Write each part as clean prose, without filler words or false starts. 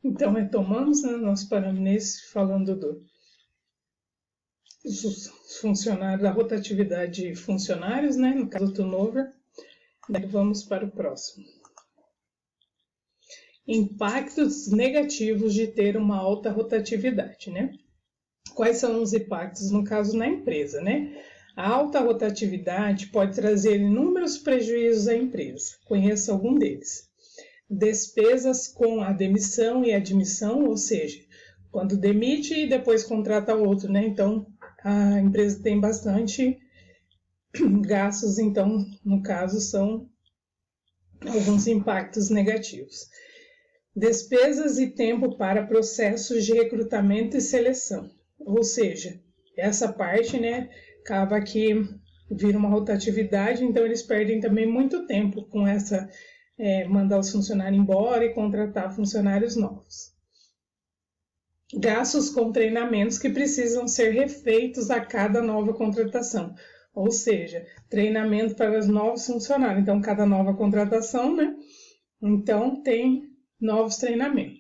Então, retomamos, né, nosso paranense falando dos funcionários, da rotatividade de funcionários, né, no caso do turnover. Daí vamos para o próximo. Impactos negativos de ter uma alta rotatividade, né? Quais são os impactos, no caso, na empresa, né? A alta rotatividade pode trazer inúmeros prejuízos à empresa. Conheça algum deles. Despesas com a demissão e admissão, ou seja, quando demite e depois contrata outro, né? Então, a empresa tem bastante gastos, então, no caso, são alguns impactos negativos. Despesas e tempo para processos de recrutamento e seleção, ou seja, essa parte, né, acaba que vira uma rotatividade, então eles perdem também muito tempo com essa, mandar os funcionários embora e contratar funcionários novos. Gastos com treinamentos que precisam ser refeitos a cada nova contratação, ou seja, treinamento para os novos funcionários. Então, cada nova contratação, né? Então, tem novos treinamentos.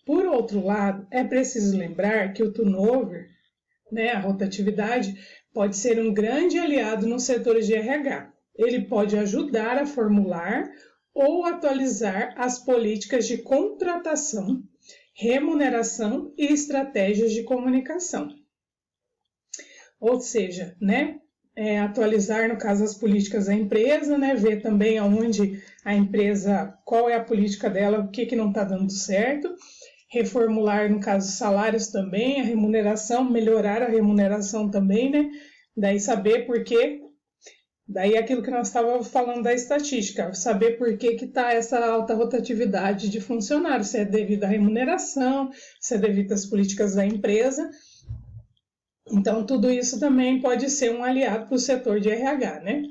Por outro lado, é preciso lembrar que o turnover, né, a rotatividade, pode ser um grande aliado no setor de RH. Ele pode ajudar a formular ou atualizar as políticas de contratação, remuneração e estratégias de comunicação. Ou seja, né, atualizar, no caso, as políticas da empresa, né, ver também aonde a empresa, qual é a política dela, o que não está dando certo, reformular, no caso, salários também, a remuneração, melhorar a remuneração também, né, daí saber por quê, daí aquilo que nós estávamos falando da estatística, saber por que está essa alta rotatividade de funcionários, se é devido à remuneração, se é devido às políticas da empresa. Então, tudo isso também pode ser um aliado para o setor de RH, né?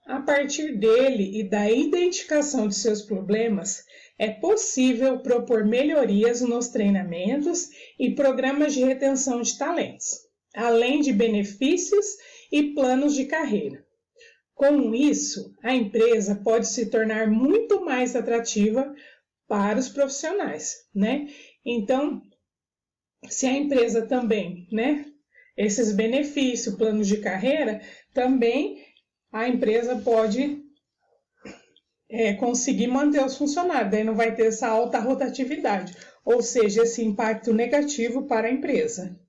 A partir dele e da identificação de seus problemas, é possível propor melhorias nos treinamentos e programas de retenção de talentos, além de benefícios e planos de carreira. Com isso, a empresa pode se tornar muito mais atrativa para os profissionais, né? Então, se a empresa também, né, esses benefícios, planos de carreira, também a empresa pode conseguir manter os funcionários, daí não vai ter essa alta rotatividade, ou seja, esse impacto negativo para a empresa.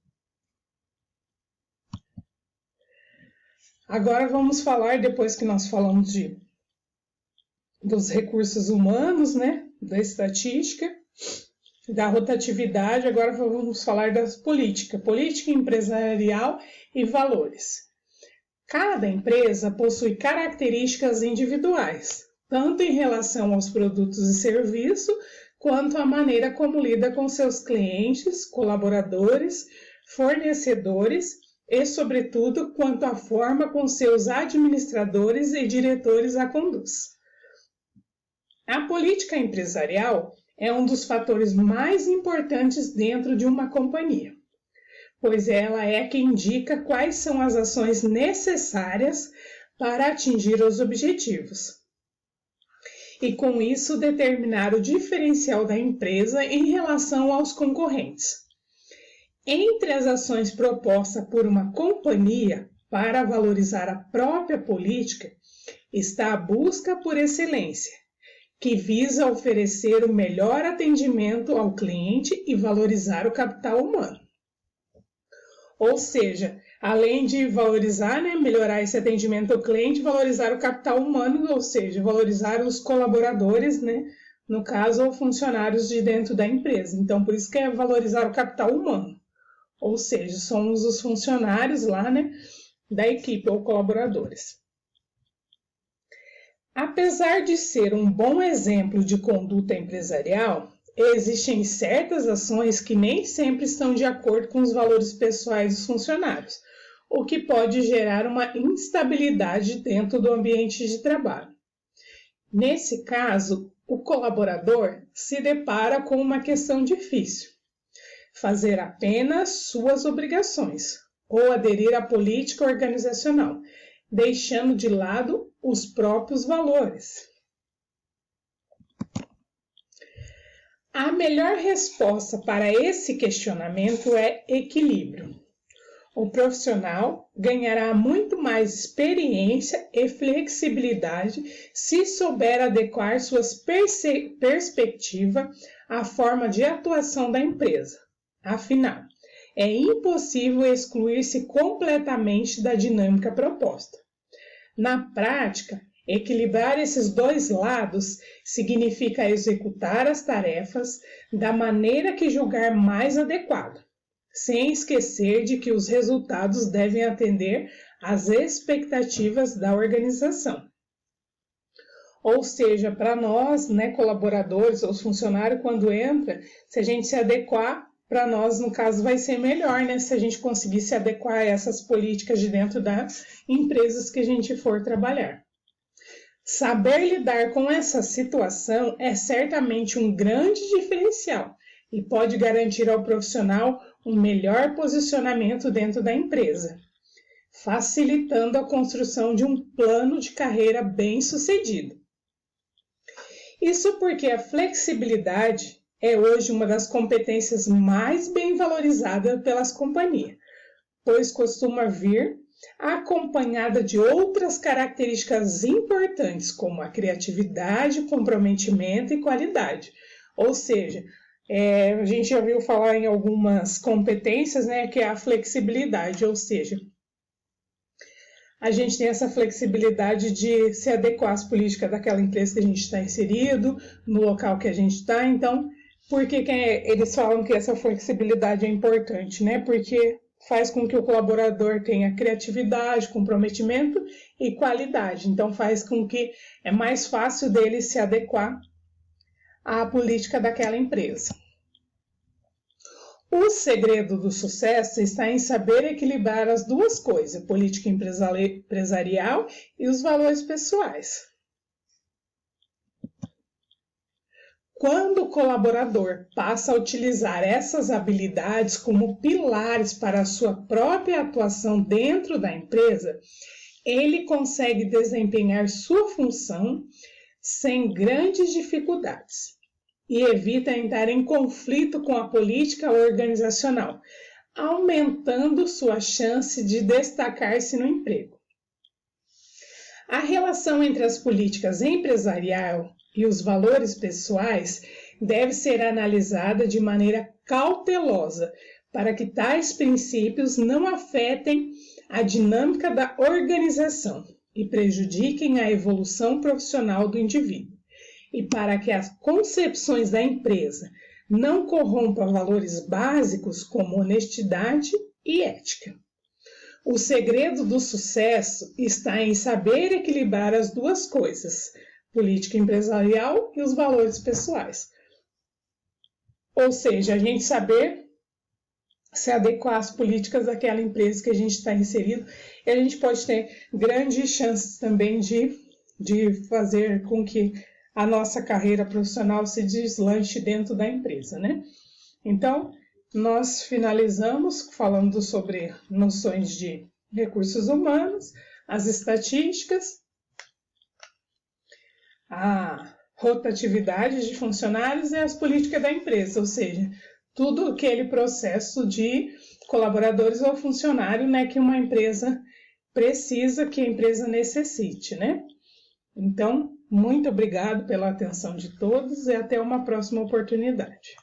Agora vamos falar, depois que nós falamos dos recursos humanos, né, da estatística, da rotatividade, agora vamos falar das políticas, política empresarial e valores. Cada empresa possui características individuais, tanto em relação aos produtos e serviços, quanto à maneira como lida com seus clientes, colaboradores, fornecedores e, sobretudo, quanto à forma com seus administradores e diretores a conduz. A política empresarial é um dos fatores mais importantes dentro de uma companhia, pois ela é que indica quais são as ações necessárias para atingir os objetivos. E com isso determinar o diferencial da empresa em relação aos concorrentes. Entre as ações propostas por uma companhia para valorizar a própria política está a busca por excelência, que visa oferecer o melhor atendimento ao cliente e valorizar o capital humano. Ou seja, além de valorizar, né, melhorar esse atendimento ao cliente, valorizar o capital humano, ou seja, valorizar os colaboradores, né, no caso, funcionários de dentro da empresa. Então, por isso que é valorizar o capital humano. Ou seja, somos os funcionários lá, né, da equipe ou colaboradores. Apesar de ser um bom exemplo de conduta empresarial, existem certas ações que nem sempre estão de acordo com os valores pessoais dos funcionários, o que pode gerar uma instabilidade dentro do ambiente de trabalho. Nesse caso, o colaborador se depara com uma questão difícil: fazer apenas suas obrigações ou aderir à política organizacional, deixando de lado os próprios valores. A melhor resposta para esse questionamento é equilíbrio. O profissional ganhará muito mais experiência e flexibilidade se souber adequar suas perspectivas à forma de atuação da empresa. Afinal, é impossível excluir-se completamente da dinâmica proposta. Na prática, equilibrar esses dois lados significa executar as tarefas da maneira que julgar mais adequada, sem esquecer de que os resultados devem atender às expectativas da organização. Ou seja, para nós, colaboradores ou funcionários, quando entra, se a gente se adequar, para nós, no caso, vai ser melhor, se a gente conseguir se adequar a essas políticas de dentro das empresas que a gente for trabalhar. Saber lidar com essa situação é certamente um grande diferencial e pode garantir ao profissional um melhor posicionamento dentro da empresa, facilitando a construção de um plano de carreira bem-sucedido. Isso porque a flexibilidade é hoje uma das competências mais bem valorizadas pelas companhias, pois costuma vir acompanhada de outras características importantes, como a criatividade, comprometimento e qualidade. Ou seja, a gente já ouviu falar em algumas competências, que é a flexibilidade, ou seja, a gente tem essa flexibilidade de se adequar às políticas daquela empresa que a gente está inserido, no local que a gente está. Então, por que eles falam que essa flexibilidade é importante? Porque faz com que o colaborador tenha criatividade, comprometimento e qualidade. Então, faz com que é mais fácil dele se adequar à política daquela empresa. O segredo do sucesso está em saber equilibrar as duas coisas, política empresarial e os valores pessoais. Quando o colaborador passa a utilizar essas habilidades como pilares para a sua própria atuação dentro da empresa, ele consegue desempenhar sua função sem grandes dificuldades e evita entrar em conflito com a política organizacional, aumentando sua chance de destacar-se no emprego. A relação entre as políticas empresarial e os valores pessoais deve ser analisada de maneira cautelosa para que tais princípios não afetem a dinâmica da organização e prejudiquem a evolução profissional do indivíduo, e para que as concepções da empresa não corrompam valores básicos como honestidade e ética. O segredo do sucesso está em saber equilibrar as duas coisas, política empresarial e os valores pessoais. Ou seja, a gente saber se adequar às políticas daquela empresa que a gente está inserido, e a gente pode ter grandes chances também de fazer com que a nossa carreira profissional se deslanche dentro da empresa, Então, nós finalizamos falando sobre noções de recursos humanos, as estatísticas, a rotatividade de funcionários e as políticas da empresa, ou seja, tudo aquele processo de colaboradores ou funcionário, que uma empresa precisa, que a empresa necessite, Então, muito obrigado pela atenção de todos e até uma próxima oportunidade.